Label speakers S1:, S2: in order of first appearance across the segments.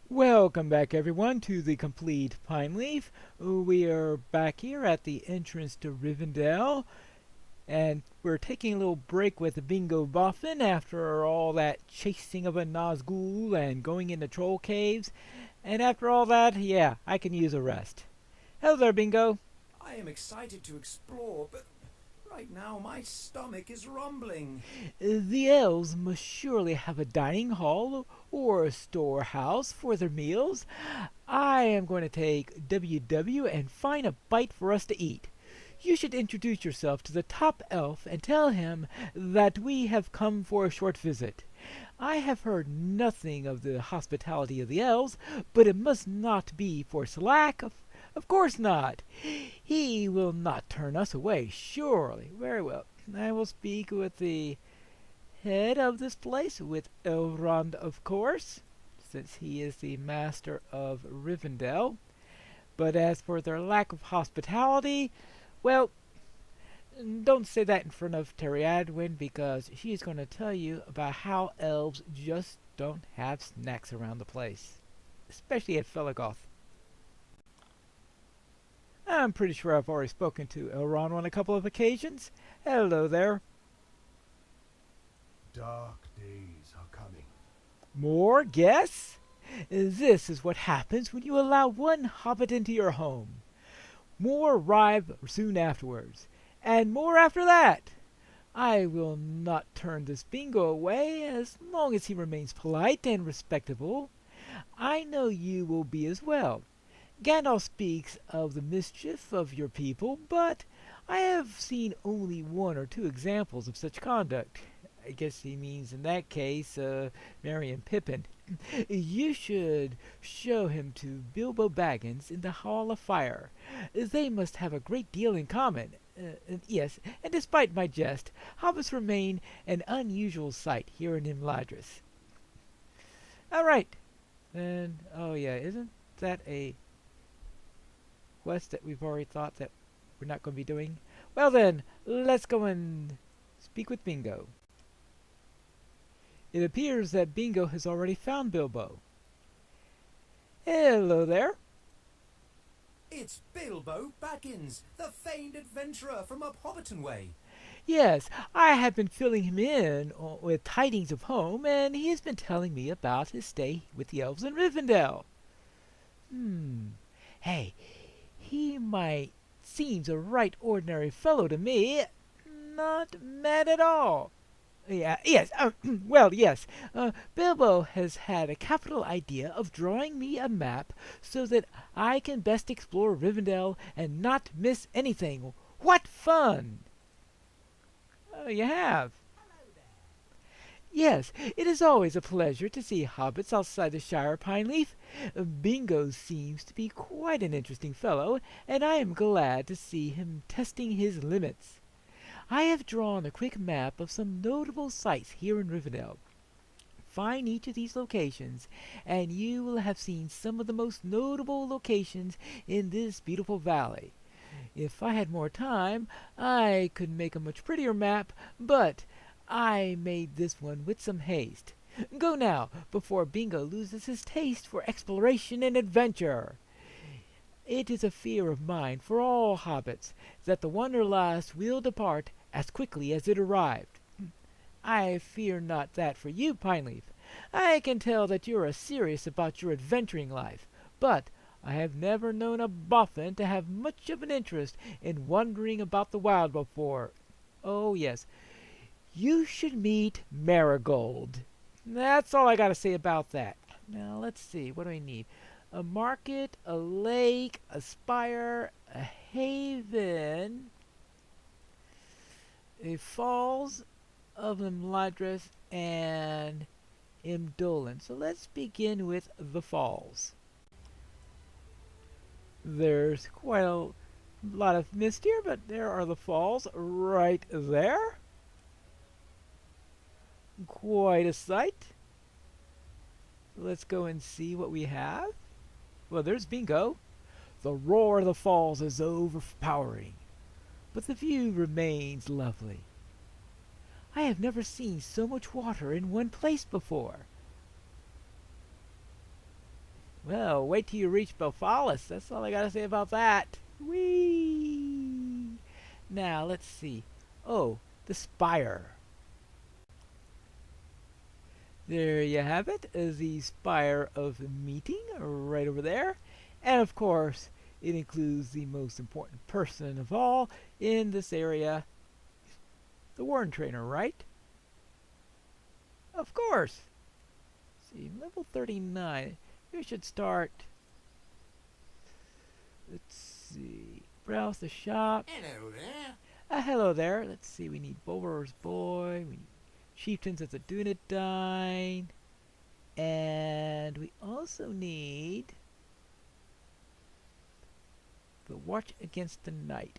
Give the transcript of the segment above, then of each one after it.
S1: Welcome back everyone to the complete Pineleaf. We are back here at the entrance to Rivendell, and we're taking a little break with the Bingo Boffin after all that chasing of a Nazgul and going into troll caves. And after all that, yeah, I can use a rest. Hello there, Bingo.
S2: I am excited to explore, but right now my stomach is rumbling.
S1: The elves must surely have a dining hall or a storehouse for their meals. I am going to take WW and find a bite for us to eat. You should introduce yourself to the top elf and tell him that we have come for a short visit. I have heard nothing of the hospitality of the elves, but it must not be for slack. Of course not. He will not turn us away, surely. Very well. I will speak with the head of this place, with Elrond, of course, since he is the master of Rivendell. But as for their lack of hospitality, well, don't say that in front of Terry Adwin, because she's going to tell you about how elves just don't have snacks around the place, especially at Felagoth. I'm pretty sure I've already spoken to Elrond on a couple of occasions. Hello there.
S3: Dark days are coming.
S1: More guests? This is what happens when you allow one hobbit into your home. More arrive soon afterwards, and more after that. I will not turn this Bingo away as long as he remains polite and respectable. I know you will be as well. Gandalf speaks of the mischief of your people, but I have seen only one or two examples of such conduct. I guess he means in that case, Merry and Pippin. You should show him to Bilbo Baggins in the Hall of Fire. They must have a great deal in common. Yes, and despite my jest, hobbits remain an unusual sight here in Imladris. All right, then. Oh yeah, isn't that a quest that we've already thought that we're not going to be doing? Well then, let's go and speak with Bingo. It appears that Bingo has already found Bilbo. Hello there.
S2: It's Bilbo Baggins, the famed adventurer from up Hobbiton Way.
S1: Yes, I have been filling him in with tidings of home, and he has been telling me about his stay with the elves in Rivendell. Hey, he might seems a right ordinary fellow to me. Not mad at all. Yes, well, yes. Bilbo has had a capital idea of drawing me a map so that I can best explore Rivendell and not miss anything. What fun! Oh, you have? Yes, it is always a pleasure to see hobbits outside the Shire, Pineleaf. Bingo seems to be quite an interesting fellow, and I am glad to see him testing his limits. I have drawn a quick map of some notable sites here in Rivendell. Find each of these locations, and you will have seen some of the most notable locations in this beautiful valley. If I had more time, I could make a much prettier map, but I made this one with some haste. Go now, before Bingo loses his taste for exploration and adventure. It is a fear of mine for all hobbits that the Wanderlust will depart as quickly as it arrived. I fear not that for you, Pineleaf. I can tell that you are serious about your adventuring life, but I have never known a boffin to have much of an interest in wandering about the wild before. Oh, yes, you should meet Marigold. That's all I got to say about that. Now, let's see. What do I need? A market, a lake, a spire, a haven, a falls of Imladris, and Imdolan. So let's begin with the falls. There's quite a lot of mist here, but there are the falls right there. Quite a sight. Let's go and see what we have. Well, there's Bingo. The roar of the falls is overpowering, but the view remains lovely. I have never seen so much water in one place before. Well, wait till you reach Belfalis. That's all I gotta say about that. Whee! Now, let's see. Oh, the spire. There you have it, the spire of meeting right over there. And of course, it includes the most important person of all in this area, the Warren Trainer, right? Of course. Let's see, level 39. We should start. Let's see. Browse the shop.
S4: Hello there.
S1: Hello there. Let's see. We need Bulwar's Boy. We need Chieftains of the Dunedain. And we also need the Watch Against the Night.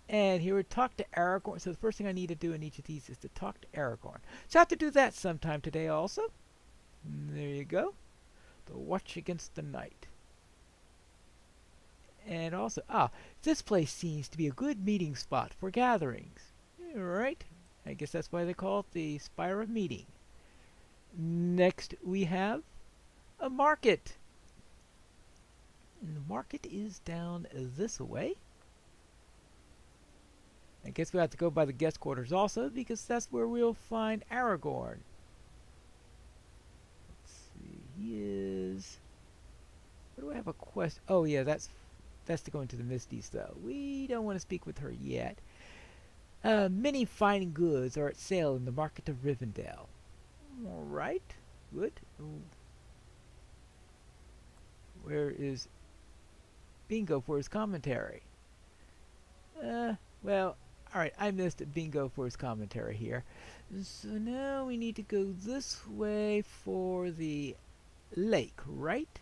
S1: And here we talk to Aragorn. So the first thing I need to do in each of these is to talk to Aragorn. So I have to do that sometime today also. And there you go. The Watch Against the Night. And also, this place seems to be a good meeting spot for gatherings. Alright. I guess that's why they call it the Spire of Meeting. Next we have a market. And the market is down this way. I guess we have to go by the guest quarters also, because that's where we'll find Aragorn. Let's see, he is... Where do I have a quest? Oh yeah, that's to go into the Misties though. We don't want to speak with her yet. Many fine goods are at sale in the market of Rivendell. Alright, good. Ooh. Where is Bingo for his commentary? Well, alright, I missed Bingo for his commentary here. So now we need to go this way for the lake, right?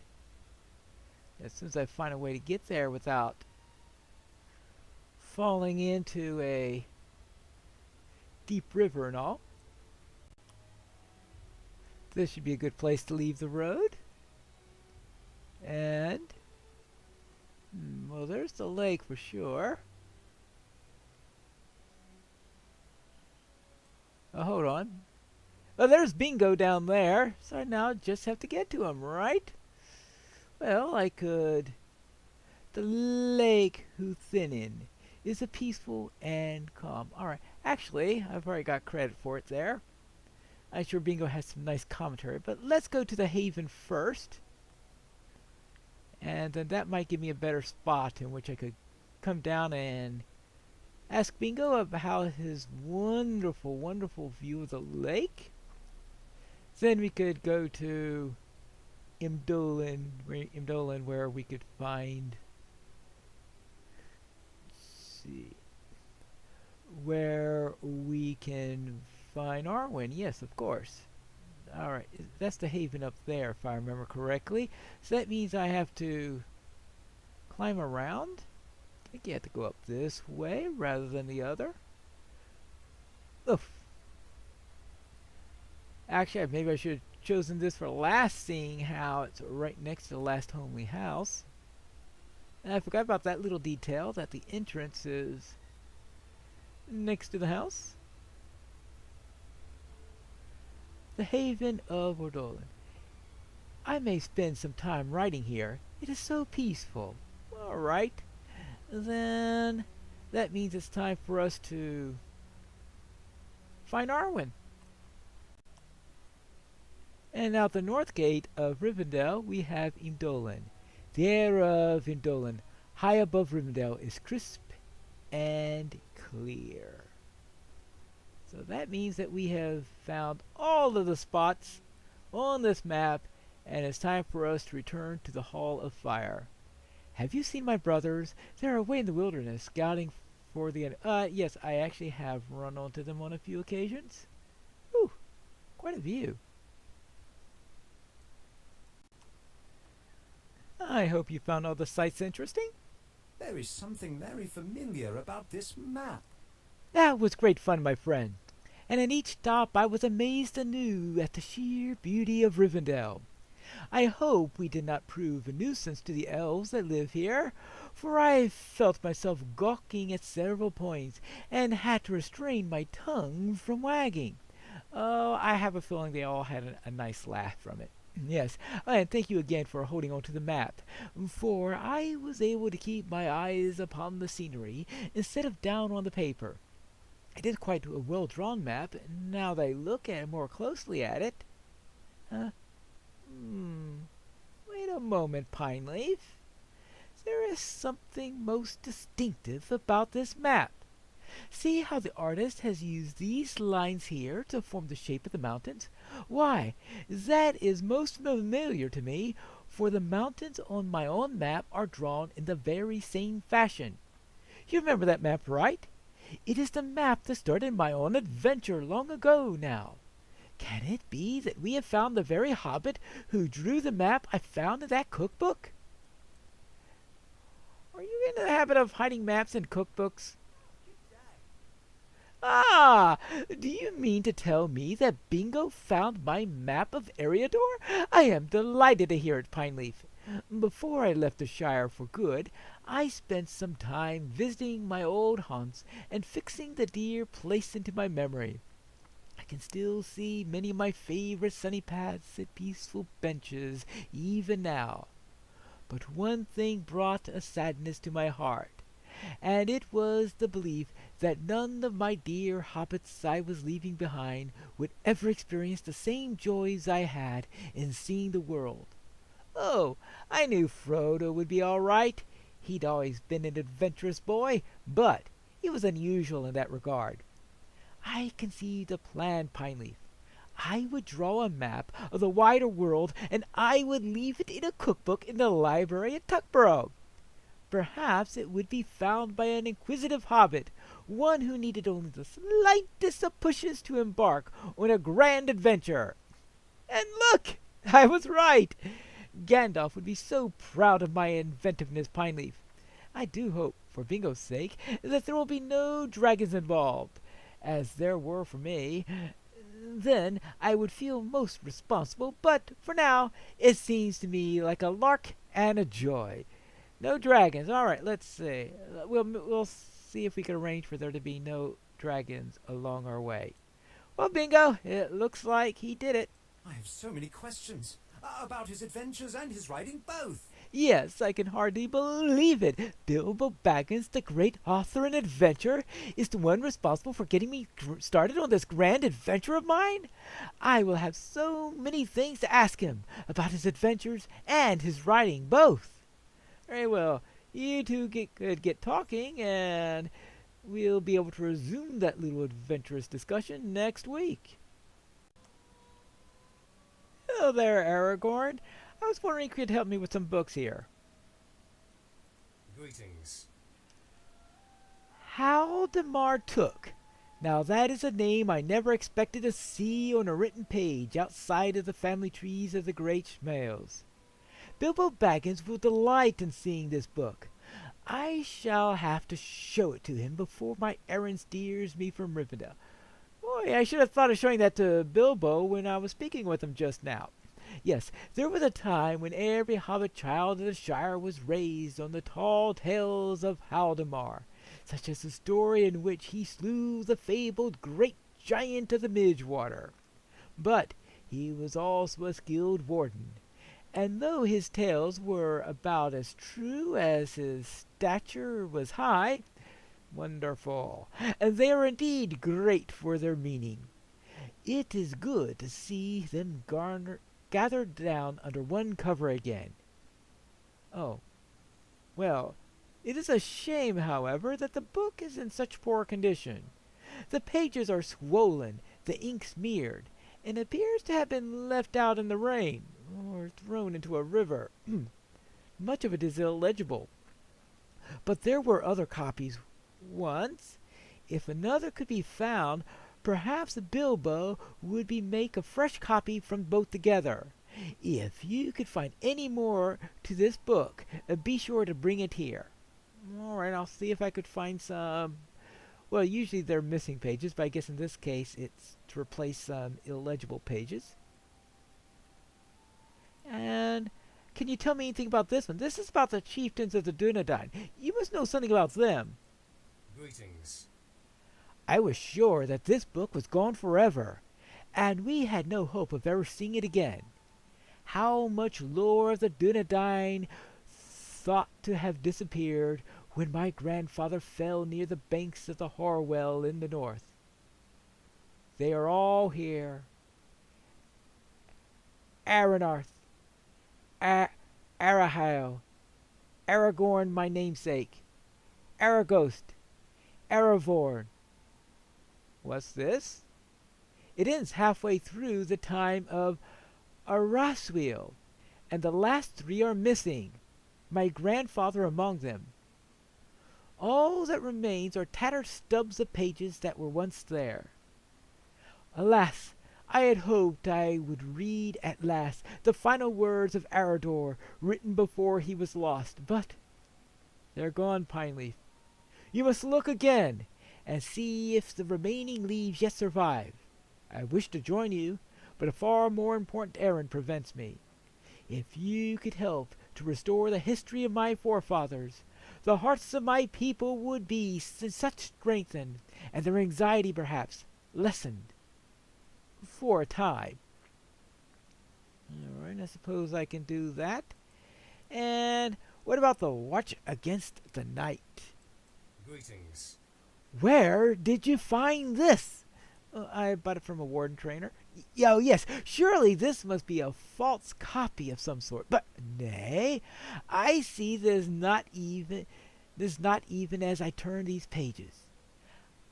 S1: As soon as I find a way to get there without falling into a deep river and all. This should be a good place to leave the road. And, well, there's the lake for sure. Oh, hold on. Oh, there's Bingo down there. So now I just have to get to him, right? Well, I could. The lake Huthinin is a peaceful and calm. Alright, actually, I've already got credit for it there. I'm sure Bingo has some nice commentary, but let's go to the haven first. And then that might give me a better spot in which I could come down and ask Bingo about his wonderful, wonderful view of the lake. Then we could go to Imdolin, where we could find, let's see, where we can find Arwen. Yes, of course. Alright, that's the haven up there, if I remember correctly. So that means I have to climb around. I think you have to go up this way rather than the other. Oof. Actually, maybe I should have chosen this for last, seeing how it's right next to the last homely house. And I forgot about that little detail, that the entrance is next to the house. The Haven of Ordolin. I may spend some time writing here. It is so peaceful. Alright. Then that means it's time for us to find Arwen. And out the north gate of Rivendell we have Imdolin. The air of Imdolin, high above Rivendell, is crisp and clear. So that means that we have found all of the spots on this map, and it's time for us to return to the Hall of Fire. Have you seen my brothers? They're away in the wilderness, scouting for the... yes, I actually have run onto them on a few occasions. Ooh, quite a view. I hope you found all the sights interesting.
S2: There is something very familiar about this map.
S1: That was great fun, my friend. And at each stop I was amazed anew at the sheer beauty of Rivendell. I hope we did not prove a nuisance to the elves that live here, for I felt myself gawking at several points, and had to restrain my tongue from wagging. Oh, I have a feeling they all had a nice laugh from it. Yes, and thank you again for holding on to the map, for I was able to keep my eyes upon the scenery instead of down on the paper. It is quite a well-drawn map, now that I look at it more closely at it. Uh, Wait a moment, Pineleaf. There is something most distinctive about this map. See how the artist has used these lines here to form the shape of the mountains? Why, that is most familiar to me, for the mountains on my own map are drawn in the very same fashion. You remember that map, right? It is the map that started my own adventure long ago now. Can it be that we have found the very hobbit who drew the map I found in that cookbook? Are you in the habit of hiding maps in cookbooks? Ah, do you mean to tell me that Bingo found my map of Eriador? I am delighted to hear it, Pineleaf. Before I left the Shire for good, I spent some time visiting my old haunts and fixing the dear place into my memory. I can still see many of my favorite sunny paths and peaceful benches even now. But one thing brought a sadness to my heart, and it was the belief that none of my dear hobbits I was leaving behind would ever experience the same joys I had in seeing the world. Oh, I knew Frodo would be all right. He'd always been an adventurous boy, but he was unusual in that regard. I conceived a plan, Pineleaf. I would draw a map of the wider world, and I would leave it in a cookbook in the library at Tuckborough. Perhaps it would be found by an inquisitive hobbit, one who needed only the slightest of pushes to embark on a grand adventure. And look! I was right! Gandalf would be so proud of my inventiveness, Pineleaf. I do hope, for Bingo's sake, that there will be no dragons involved, as there were for me. Then I would feel most responsible, but for now it seems to me like a lark and a joy. No dragons. All right, let's see. We'll see if we can arrange for there to be no dragons along our way. Well, Bingo, it looks like he did it.
S2: I have so many questions about his adventures and his writing both.
S1: Yes, I can hardly believe it. Bilbo Baggins, the great author and adventurer, is the one responsible for getting me started on this grand adventure of mine. I will have so many things to ask him about his adventures and his writing both. Very well. You two get talking, and we'll be able to resume that little adventurous discussion next week. Hello there, Aragorn. I was wondering if you could help me with some books here.
S3: Greetings.
S1: Haldimar Took. Now that is a name I never expected to see on a written page outside of the family trees of the great Schmales. Bilbo Baggins will delight in seeing this book. I shall have to show it to him before my errand steers me from Rivendell. Boy, I should have thought of showing that to Bilbo when I was speaking with him just now. Yes, there was a time when every hobbit child of the Shire was raised on the tall tales of Haldimar, such as the story in which he slew the fabled great giant of the Midgewater. But he was also a skilled warden, and though his tales were about as true as his stature was high, wonderful, and they are indeed great for their meaning. It is good to see them gathered down under one cover again. Oh, well, it is a shame, however, that the book is in such poor condition. The pages are swollen, the ink smeared, and appears to have been left out in the rain, or thrown into a river. Much of it is illegible. But there were other copies once. If another could be found, perhaps Bilbo would make a fresh copy from both together. If you could find any more to this book, be sure to bring it here. All right, I'll see if I could find some. Well, usually they're missing pages, but I guess in this case it's to replace some illegible pages. And can you tell me anything about this one? This is about the chieftains of the Dunedain. You must know something about them.
S3: Greetings.
S1: I was sure that this book was gone forever, and we had no hope of ever seeing it again. How much lore of the Dunedain thought to have disappeared when my grandfather fell near the banks of the Horwell in the north. They are all here. Aranarth, Arahel, Aragorn my namesake, Aragost, Aravorn. What's this? It ends halfway through the time of Arasweel, and the last three are missing, my grandfather among them. All that remains are tattered stubs of pages that were once there. Alas, I had hoped I would read at last the final words of Arador written before he was lost, but they're gone, Pineleaf. You must look again and see if the remaining leaves yet survive. I wish to join you, but a far more important errand prevents me. If you could help to restore the history of my forefathers, the hearts of my people would be such strengthened, and their anxiety perhaps lessened. For a time. Alright, I suppose I can do that. And what about the Watch Against the Night?
S2: Greetings.
S1: Where did you find this? I bought it from a warden trainer. Oh, yes, surely this must be a false copy of some sort. But nay, I see there's not even as I turn these pages.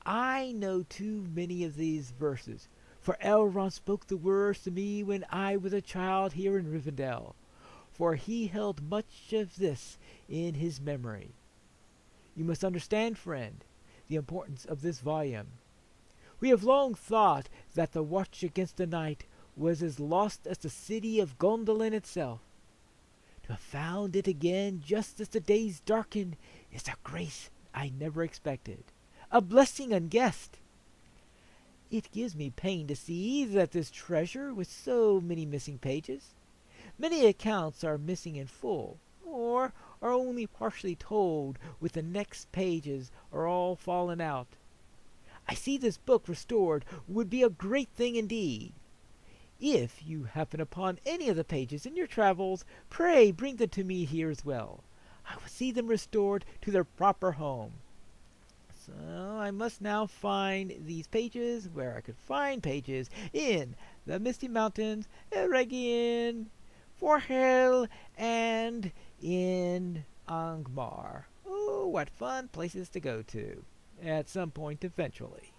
S1: I know too many of these verses, for Elrond spoke the words to me when I was a child here in Rivendell, for he held much of this in his memory. You must understand, friend, the importance of this volume. We have long thought that the Watch Against the Night was as lost as the city of Gondolin itself. To have found it again just as the days darken is a grace I never expected, a blessing unguessed. It gives me pain to see that this treasure, with so many missing pages, many accounts are missing in full, or are only partially told, with the next pages are all fallen out. I see this book restored would be a great thing indeed. If you happen upon any of the pages in your travels, pray bring them to me here as well. I will see them restored to their proper home. So I must now find these pages where I could find pages in the Misty Mountains, Eregion, Forhel, and in Angmar. Oh, what fun places to go to at some point eventually.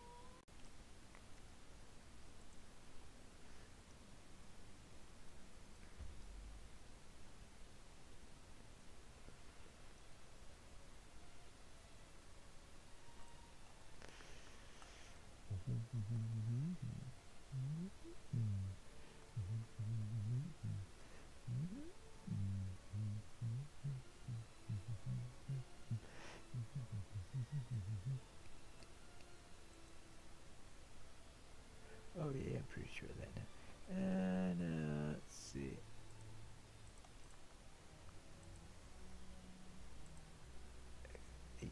S1: Oh yeah, I'm pretty sure of that now. And let's see. $18.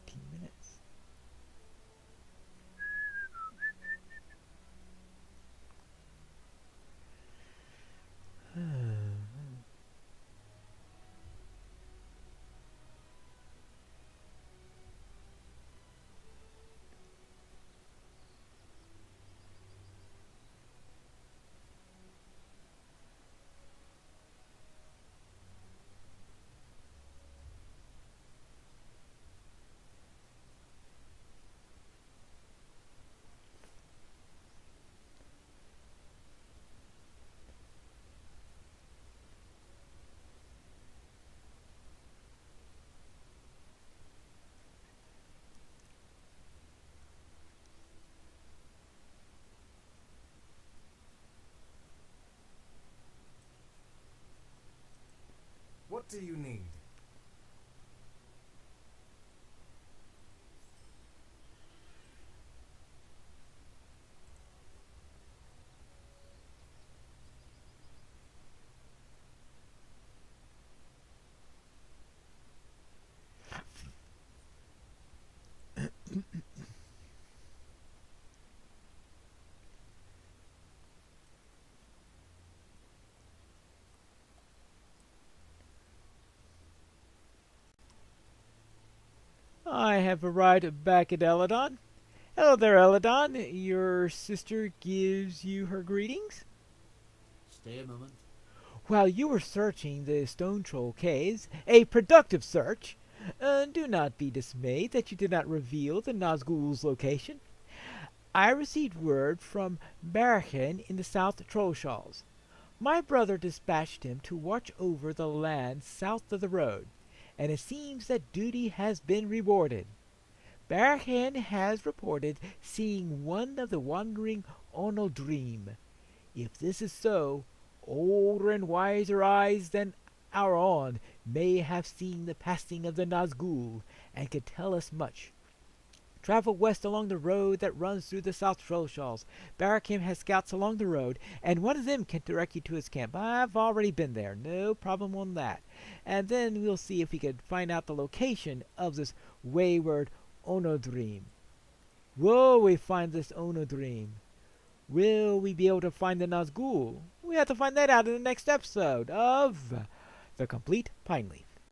S2: What do you need?
S1: I have arrived back at Eladon. Hello there, Eladon. Your sister gives you her greetings?
S4: Stay a moment.
S1: While you were searching the Stone Troll Caves, a productive search, do not be dismayed that you did not reveal the Nazgul's location. I received word from Barachen in the South Trollshalls. My brother dispatched him to watch over the land south of the road, and it seems that duty has been rewarded. Barachen has reported seeing one of the wandering Onodream. If this is so, older and wiser eyes than our own may have seen the passing of the Nazgul, and can tell us much. Travel west along the road that runs through the South Trollshalls. Barakim has scouts along the road, and one of them can direct you to his camp. I've already been there, no problem on that. And then we'll see if we can find out the location of this wayward Onodream. Will we find this Onodream? Will we be able to find the Nazgul? We have to find that out in the next episode of The Complete Pineleaf.